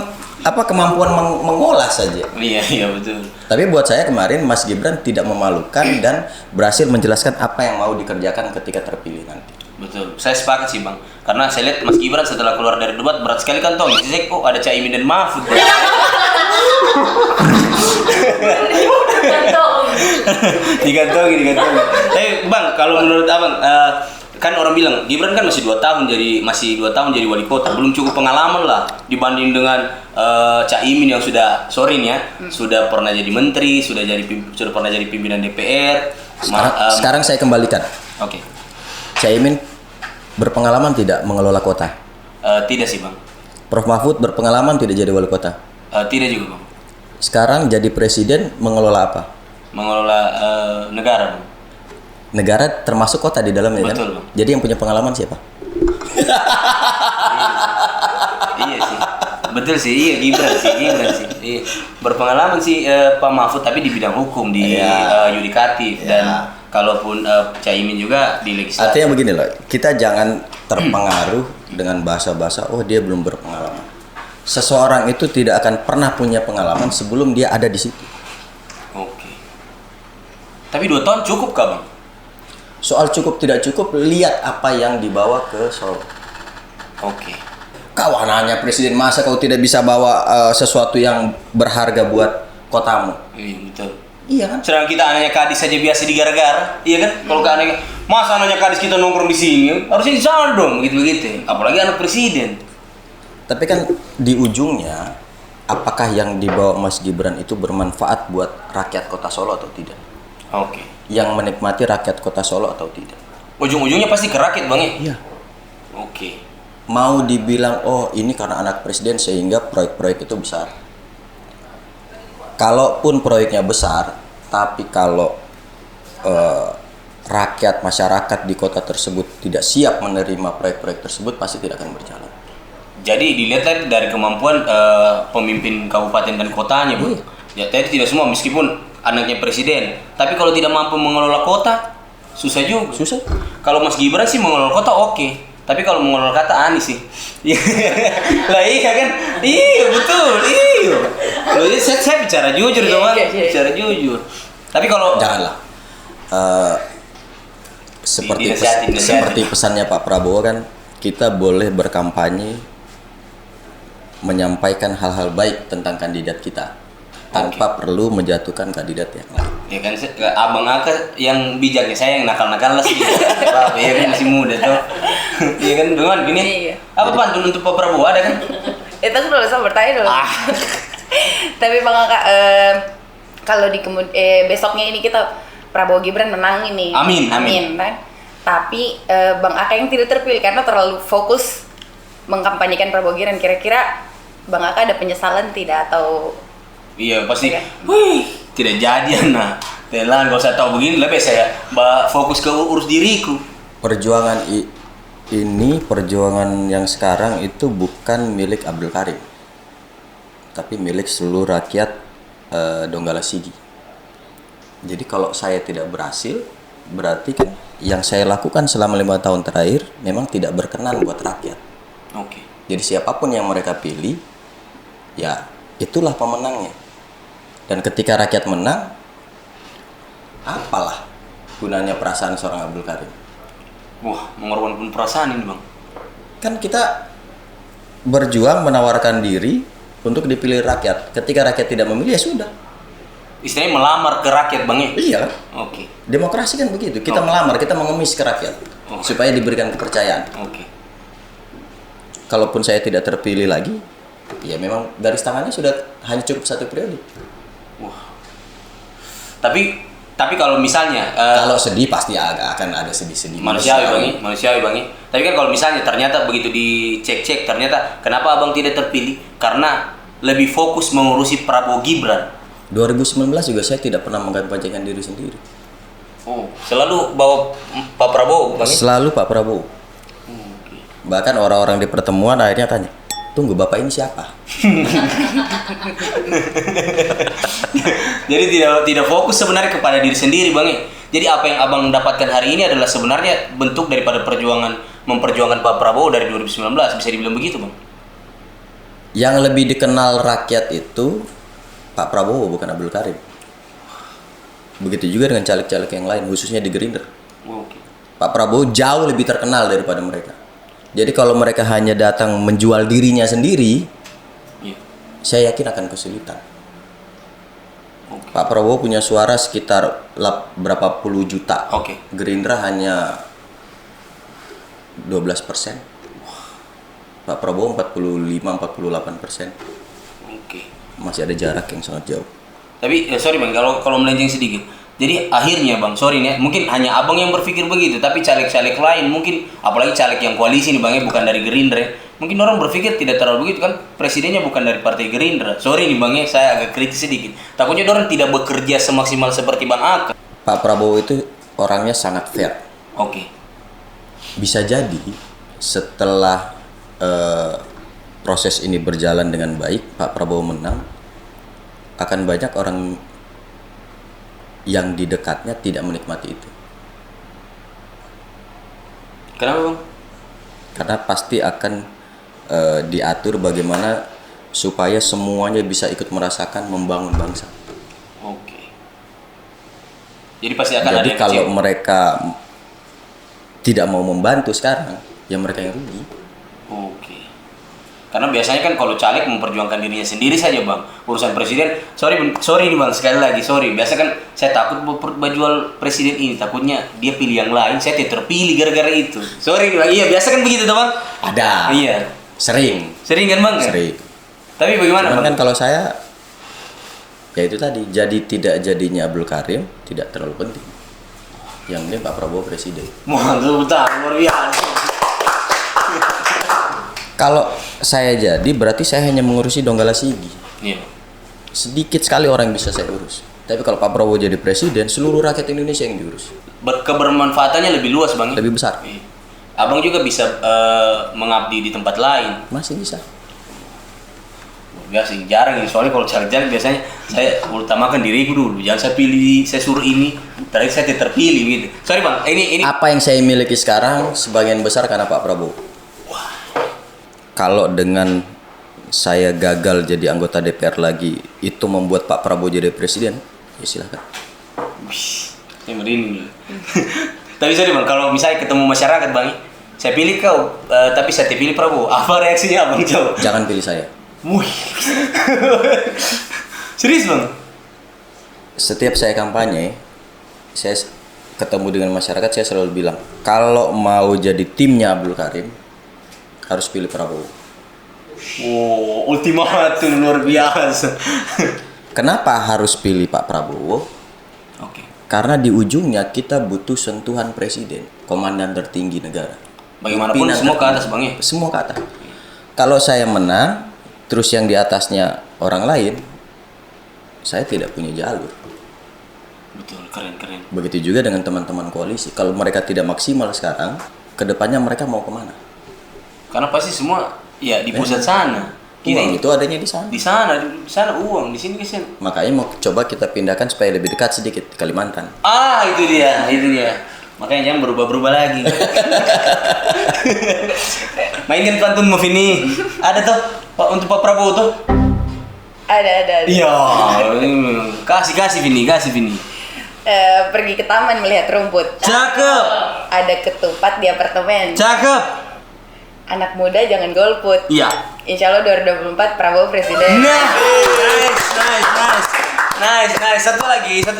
kemampuan mengolah saja. Iya betul. Tapi buat saya kemarin Mas Gibran tidak memalukan dan berhasil menjelaskan apa yang mau dikerjakan ketika terpilih nanti. Betul, saya sepakat sih Bang. Karena saya lihat Mas Gibran setelah keluar dari debat berat sekali kan toh. Jadi kok ada Caimin dan Mahfud. Digantongi. Tapi Bang, kalau menurut Abang, kan orang bilang Gibran kan masih 2 tahun jadi wali kota, belum cukup pengalaman lah dibanding dengan Caimin yang sudah sudah pernah jadi menteri, sudah pernah jadi pimpinan DPR. Sekarang saya kembalikan. Oke. Caimin berpengalaman tidak mengelola kota? Tidak sih Bang. Prof Mahfud berpengalaman tidak jadi wali kota? Tidak juga Bang. Sekarang jadi presiden mengelola apa? Mengelola negara Bang. Negara termasuk kota di dalamnya. Betul, kan? Bang. Jadi yang punya pengalaman siapa? Iya sih. Betul sih, Gibran sih. Iya. Berpengalaman sih Pak Mahfud tapi di bidang hukum, di yudikatif dan kalaupun Caimin juga di legislatif. Artinya begini loh, kita jangan terpengaruh dengan bahasa-bahasa dia belum berpengalaman. Seseorang itu tidak akan pernah punya pengalaman sebelum dia ada di situ. Oke. Tapi 2 tahun cukup kah Bang? Soal cukup tidak cukup, lihat apa yang dibawa ke Solo. Oke. Kawanannya presiden, masa kau tidak bisa bawa sesuatu yang berharga buat kotamu? Iya betul. Iya kan? Sedangkan kita anaknya kadis saja biasa digara-gara, iya kan? Kalau ke anaknya, masa anaknya kadis kita nongkrong di sini, harusnya di sana dong, begitu. Apalagi anak presiden. Tapi kan di ujungnya, apakah yang dibawa Mas Gibran itu bermanfaat buat rakyat kota Solo atau tidak? Oke. Yang menikmati rakyat kota Solo atau tidak? Ujung-ujungnya pasti ke rakyat Bang ya? Iya. Oke. Mau dibilang, ini karena anak presiden sehingga proyek-proyek itu besar. Kalaupun proyeknya besar, tapi kalau rakyat, masyarakat di kota tersebut tidak siap menerima proyek-proyek tersebut, pasti tidak akan berjalan. Jadi dilihat dari kemampuan pemimpin kabupaten dan kotanya, Bu. Ya, tadi tidak semua meskipun anaknya presiden, tapi kalau tidak mampu mengelola kota, susah juga. Susah. Kalau Mas Gibran sih mengelola kota oke. Tapi kalau mengelola kata Anies sih. Lah iya kan? Iya betul. Iya. Loh, saya bicara jujur teman. Bicara jujur. Tapi kalau janganlah. Seperti pesannya Pak Prabowo kan, kita boleh berkampanye menyampaikan hal-hal baik tentang kandidat kita tanpa perlu menjatuhkan kandidat yang lain. Ya kan, Abang Aka yang bijaknya, saya yang nakal-nakal lah sih. Ya kan masih muda tuh. Iya kan, dengan gini. Apa pantun untuk Pak Prabowo ada kan? Itu aku dulu sama bertanya dulu. Tapi Bang Aka, kalau di besoknya ini kita Prabowo Gibran menang ini. Amin. Kan? Tapi Bang Aka yang tidak terpilih karena terlalu fokus mengkampanyekan Prabowo Gibran. Kira-kira Bang Aka ada penyesalan tidak atau? Iya pasti. Wih, tidak jadi Ana. Telan gak usah tahu begini, lebih saya fokus ke urus diriku. Perjuangan ini, perjuangan yang sekarang itu bukan milik Abdul Karim, tapi milik seluruh rakyat Donggala Sigi. Jadi kalau saya tidak berhasil, berarti kan yang saya lakukan selama 5 tahun terakhir memang tidak berkenan buat rakyat. Oke. Jadi siapapun yang mereka pilih, ya itulah pemenangnya. Dan ketika rakyat menang, apalah gunanya perasaan seorang Abdul Karim? Wah, mengorbankan perasaan ini Bang. Kan kita berjuang menawarkan diri untuk dipilih rakyat. Ketika rakyat tidak memilih, ya sudah. Istilahnya melamar ke rakyat Bang ya? Iya. Oke. Demokrasi kan begitu. Kita melamar, kita mengemis ke rakyat supaya diberikan kepercayaan. Oke. Kalaupun saya tidak terpilih lagi, ya memang garis tangannya sudah hanya cukup 1 periode. Wah. Tapi kalau misalnya kalau sedih pasti akan ada sedih-sedih. Manusiawi Bang. Tapi kan kalau misalnya ternyata begitu dicek-cek ternyata kenapa Abang tidak terpilih? Karena lebih fokus mengurusi Prabowo Gibran. 2019 juga saya tidak pernah mengkampanyekan diri sendiri. Oh, selalu bawa Pak Prabowo, Bang? Selalu Pak Prabowo. Okay. Bahkan orang-orang di pertemuan akhirnya tanya, tunggu Bapak ini siapa? Jadi tidak fokus sebenarnya kepada diri sendiri, Bang. Jadi apa yang Abang dapatkan hari ini adalah sebenarnya bentuk daripada memperjuangkan Pak Prabowo dari 2019, bisa dibilang begitu, Bang? Yang lebih dikenal rakyat itu Pak Prabowo, bukan Abdul Karim. Begitu juga dengan caleg-caleg yang lain, khususnya di Gerindra. Okay. Pak Prabowo jauh lebih terkenal daripada mereka. Jadi kalau mereka hanya datang menjual dirinya sendiri, saya yakin akan kesulitan. Okay. Pak Prabowo punya suara sekitar berapa puluh juta. Okay. Gerindra hanya 12%. Pak Prabowo 45-48%. Okay. Masih ada jarak yang sangat jauh. Tapi sorry Bang, kalau melenceng sedikit. Jadi akhirnya Bang, sorry nih, mungkin hanya Abang yang berpikir begitu, tapi caleg-caleg lain mungkin, apalagi caleg yang koalisi nih Bang, bukan dari Gerindra. Mungkin orang berpikir tidak terlalu begitu kan, presidennya bukan dari partai Gerindra. Sorry nih Bang, saya agak kritis sedikit. Takutnya orang tidak bekerja semaksimal seperti Bang Aka. Pak Prabowo itu orangnya sangat fair. Oke. Bisa jadi setelah proses ini berjalan dengan baik, Pak Prabowo menang, akan banyak orang yang di dekatnya tidak menikmati itu. Kenapa Bang? Karena pasti akan diatur bagaimana supaya semuanya bisa ikut merasakan membangun bangsa. Oke. Jadi pasti akan ada yang kalau kecewa. mereka tidak mau membantu sekarang, ya mereka yang rugi. Oke. Karena biasanya kan kalau caleg memperjuangkan dirinya sendiri saja Bang. Urusan presiden, sorry nih Bang, sekali lagi sorry. Biasa kan saya takut berjual presiden ini, takutnya dia pilih yang lain, saya tidak terpilih gara-gara itu. Sorry nih Bang, iya biasa kan begitu Bang? Ada. Iya. Sering Kan Bang? Sering. Tapi bagaimana Cuman Bang? kan kalau saya, ya itu tadi, jadi tidak jadinya Abdul Karim tidak terlalu penting. Yang ini Pak Prabowo presiden. Mantap, luar biasa. Kalau saya jadi, berarti saya hanya mengurusi Donggala Sigi. Iya. Sedikit sekali orang yang bisa saya urus. Tapi kalau Pak Prabowo jadi presiden, seluruh rakyat Indonesia yang diurus. Kebermanfaatannya lebih luas Bang. Lebih besar. Iya. Abang juga bisa mengabdi di tempat lain. Masih bisa. Enggak sih, jarang ini. Soalnya kalau caleg-caleg biasanya saya utamakan diriku dulu. Jangan saya pilih, saya suruh ini, terakhir saya tidak terpilih gitu. Sorry Bang, ini Apa yang saya miliki sekarang sebagian besar karena Pak Prabowo. Kalau dengan saya gagal jadi anggota DPR lagi, itu membuat Pak Prabowo jadi presiden, ya silahkan. Saya merinding. Tapi sorry Bang, kalau misalnya ketemu masyarakat Bang, saya pilih kau, tapi saya pilih Prabowo. Apa reaksinya Abang coba? Jangan pilih saya. Wih. Serius Bang? Setiap saya kampanye, saya ketemu dengan masyarakat, saya selalu bilang, kalau mau jadi timnya Abdul Karim, harus pilih Prabowo. Oh, ultimatum luar biasa. Kenapa harus pilih Pak Prabowo? Oke. Karena di ujungnya kita butuh sentuhan presiden, komandan tertinggi negara. Bagaimanapun Pimpinan semua ke tertinggi. atas Bang ya? Semua ke atas. Kalau saya menang, terus yang di atasnya orang lain, saya tidak punya jalur. Betul, keren. Begitu juga dengan teman-teman koalisi. Kalau mereka tidak maksimal sekarang, kedepannya mereka mau kemana? Karena pasti semua ya di pusat sana. Uang itu adanya di sana. Di sana uang, di sini kesini. Makanya mau coba kita pindahkan supaya lebih dekat sedikit di Kalimantan. Itu dia. Makanya jangan berubah-berubah lagi. Mainkan pantun Move ini. Ada tuh Pak untuk Pak Prabowo tuh. Ada. Iya. Kasih Vini. Pergi ke taman melihat rumput. Cakep. Ada ketupat di apartemen. Cakep. Anak muda jangan golput. Iya. Insya Allah 2024 Prabowo presiden. Nice. Satu lagi. Ada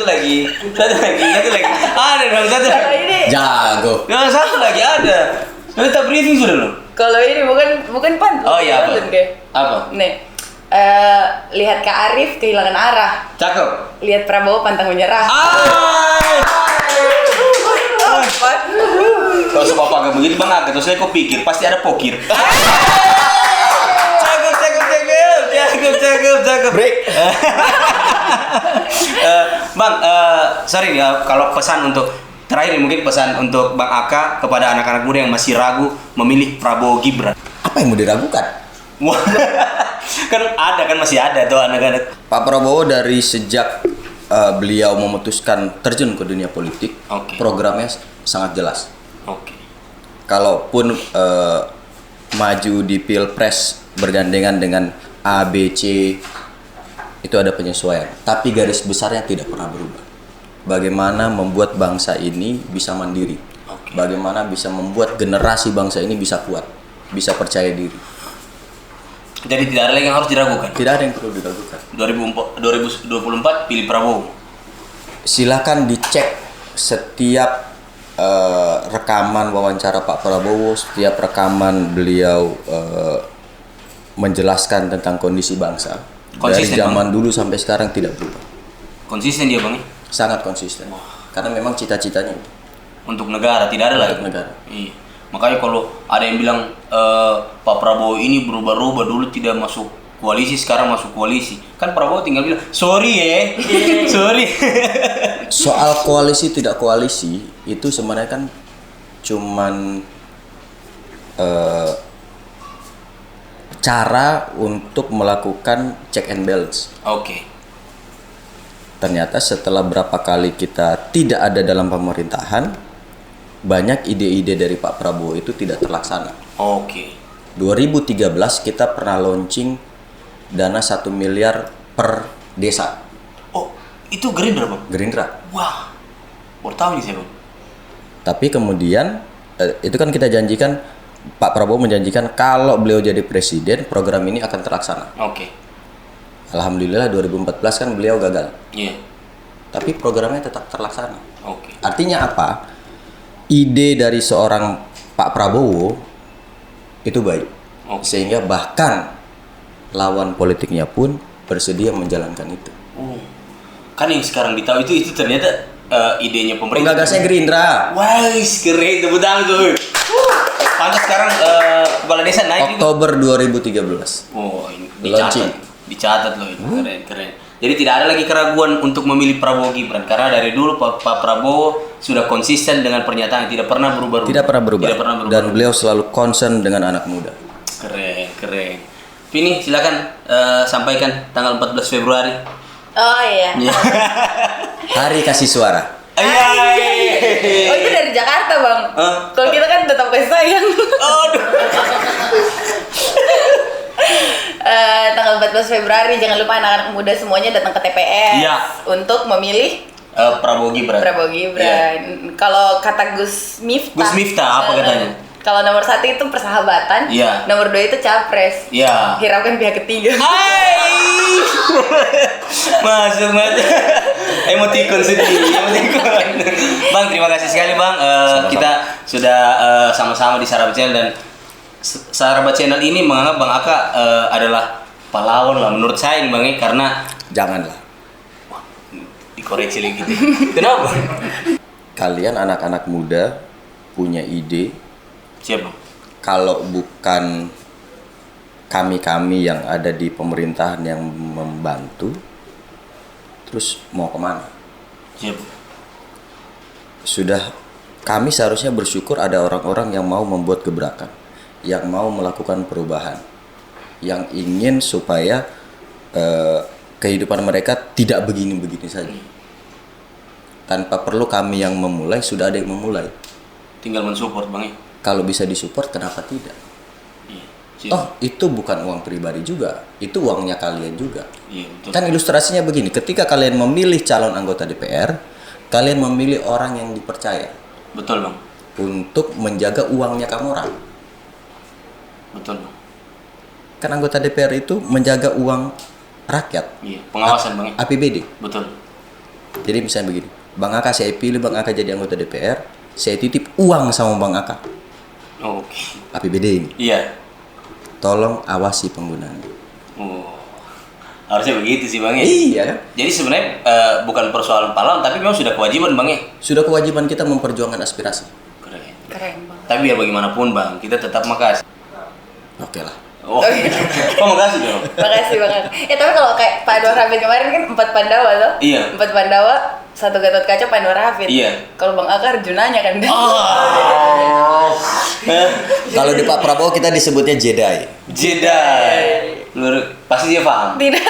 dong, satu Kalau lagi. ini, Jago. Ya, satu lagi ada. Nanti tak briefing sudah loh. kalau ini bukan pantun. Oh iya, apa? Pantun, kayak. Apa? Nih, lihat Kak Arif kehilangan arah. Cakep. Lihat Prabowo pantang menyerah. Kalau sebab agak begitu Bang Aga, terus saya kok pikir pasti ada pokir. Cakep. Break. Bang, sorry ya, kalau pesan untuk terakhir mungkin pesan untuk Bang Aka kepada anak-anak muda yang masih ragu memilih Prabowo Gibran. Apa yang mau diragukan? Wah, kan masih ada tuh anak-anak. Pak Prabowo dari sejak beliau memutuskan terjun ke dunia politik, programnya sangat jelas. Kalaupun maju di Pilpres bergandengan dengan A, B, C, itu ada penyesuaian. Tapi garis besarnya tidak pernah berubah. Bagaimana membuat bangsa ini bisa mandiri. Bagaimana bisa membuat generasi bangsa ini bisa kuat, bisa percaya diri. Jadi tidak ada lagi yang harus diragukan? Tidak ada yang perlu diragukan. 2024 pilih Prabowo? Silakan dicek setiap rekaman wawancara Pak Prabowo, setiap rekaman beliau menjelaskan tentang kondisi bangsa. Konsisten, dari zaman dulu sampai sekarang tidak berubah. Konsisten dia Bang? Sangat konsisten. Karena memang cita-citanya itu. Untuk negara, tidak ada lagi? Untuk negara. Iya. Makanya kalau ada yang bilang Pak Prabowo ini berubah-ubah, dulu tidak masuk koalisi, sekarang masuk koalisi. Kan Prabowo tinggal bilang, sorry sorry. Soal koalisi tidak koalisi, itu sebenarnya kan cuman cara untuk melakukan check and balance. Ternyata setelah berapa kali kita tidak ada dalam pemerintahan, banyak ide-ide dari Pak Prabowo itu tidak terlaksana. 2013 kita pernah launching dana 1 miliar per desa. Oh, itu Gerindra Bang? Gerindra. Wah, baru tahu nih saya Bang. Tapi kemudian itu kan kita janjikan, Pak Prabowo menjanjikan kalau beliau jadi presiden, program ini akan terlaksana. Alhamdulillah 2014 kan beliau gagal. Tapi programnya tetap terlaksana. Artinya apa? Ide dari seorang Pak Prabowo itu baik. Sehingga bahkan lawan politiknya pun bersedia menjalankan itu. Kan yang sekarang ditahu itu ternyata idenya pemerintah. Penggagasnya Gerindra. Wah, keren, tepuk tangan tuh. Pantas sekarang kepala desa naik Oktober 2013. Oh, ini dicatat loh ini. Keren. Jadi tidak ada lagi keraguan untuk memilih Prabowo Gibran karena dari dulu Pak Prabowo sudah konsisten dengan pernyataan tidak pernah berubah. Tidak pernah berubah. Dan beliau selalu concern dengan anak muda. Keren. Vini, silakan sampaikan tanggal 14 Februari. Oh iya. Hari kasih suara. Oh itu dari Jakarta Bang. Kalau kita kan tetap kasih sayang. Tanggal 14 Februari jangan lupa anak-anak muda semuanya datang ke TPS untuk memilih Prabowo Gibran. Kalau kata Gus Miftah apa katanya? Kalau nomor 1 itu persahabatan, nomor 2 itu capres. Hiraukan pihak ketiga. Masuk. Emotikon sedih. Bang, terima kasih sekali Bang. Kita sudah sama-sama di Saraba Channel dan Saraba Channel ini menganggap Bang Aka adalah pahlawan lah menurut saya ini Bang karena janganlah. Wah, dikoreksi lagi gitu. Kenapa? Kalian anak-anak muda punya ide. Siapa? Kalau bukan kami-kami yang ada di pemerintahan yang membantu, terus mau kemana? Siapa? Sudah, kami seharusnya bersyukur ada orang-orang yang mau membuat gebrakan, yang mau melakukan perubahan, yang ingin supaya kehidupan mereka tidak begini-begini saja. Tanpa perlu kami yang memulai, sudah ada yang memulai. Tinggal mensupport Bang. Kalau bisa disupport, kenapa tidak? Itu bukan uang pribadi juga, itu uangnya kalian juga. Betul. Kan ilustrasinya begini, ketika kalian memilih calon anggota DPR, kalian memilih orang yang dipercaya. Betul Bang. Untuk menjaga uangnya kamu orang. Betul Bang. Kan anggota DPR itu menjaga uang rakyat. Pengawasan Bang. APBD. Betul. Jadi misalnya begini, Bang Aka saya pilih Bang Aka jadi anggota DPR, saya titip uang sama Bang Aka. APBD ini. Tolong awasi penggunaannya. Harusnya begitu sih Bang. Iya kan? Jadi sebenarnya bukan persoalan pahlawan, tapi memang sudah kewajiban Bang. Sudah kewajiban kita memperjuangkan aspirasi. Keren Bang. Tapi biar bagaimanapun Bang, kita tetap makasih. Oke lah. Makasih dong. Makasih banget. Tapi kalau kayak Pak Anwar Hamid kemarin kan 4 Pandawa tuh. 4 Pandawa satu Gatot Kaca Pak Anwar Hafid. Iya. Kalau Bang Aka Arjunanya kan. Kalau di Pak Prabowo kita disebutnya Jedi. Pasti dia paham. Tidak.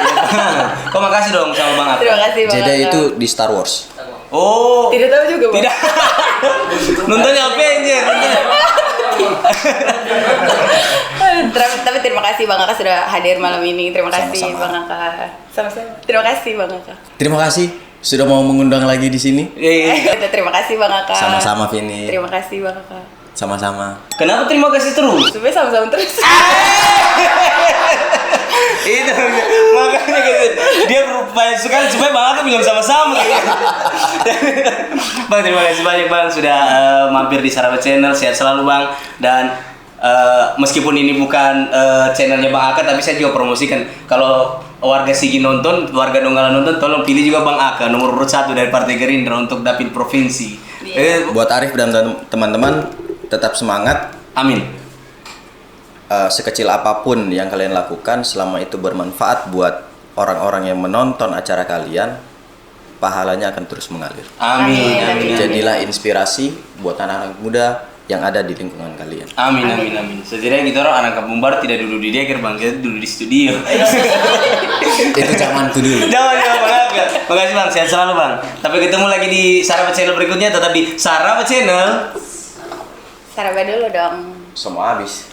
Kok makasih dong sama Bang Aka. Terima kasih Bang Jedi Aka. itu di Star Wars. Oh. Tidak tahu juga Bang. Tidak. Nontonnya apa anjir? Tapi terima kasih Bang Aka sudah hadir malam ini. Terima kasih Sama-sama. Bang Aka. Sama-sama. Terima kasih Bang Aka. Terima kasih sudah mau mengundang lagi di sini. Terima kasih Bang Aka. Sama-sama Vini. Terima kasih Bang Aka. Sama-sama. Kenapa terima kasih terus? Supaya sama-sama terus. Itu makanya dia berupaya sekali supaya Bang Aka bilang sama-sama. Bang, terima kasih banyak Bang sudah mampir di Sarawak Channel. Sehat selalu Bang. Dan meskipun ini bukan channelnya Bang Aka, tapi saya juga promosikan kalau warga Sigi nonton, warga Donggala nonton, tolong pilih juga Bang Aka nomor urut 1 dari Partai Gerindra untuk dapil provinsi. Buat Arif dan teman-teman tetap semangat. Amin. Sekecil apapun yang kalian lakukan, selama itu bermanfaat buat orang-orang yang menonton acara kalian, pahalanya akan terus mengalir. Amin. Jadilah inspirasi buat anak-anak muda yang ada di lingkungan kalian. Amin. Setidaknya kita orang anak kampung baru tidak duduk di Deker Bang, kita duduk di studio. Itu zamanku dulu. Jangan Bang Aka. Makasih Bang, sehat selalu Bang. Tapi ketemu lagi di Sarawak Channel berikutnya, tetap di Sarawak Channel. Sarawak dulu dong. Semua habis.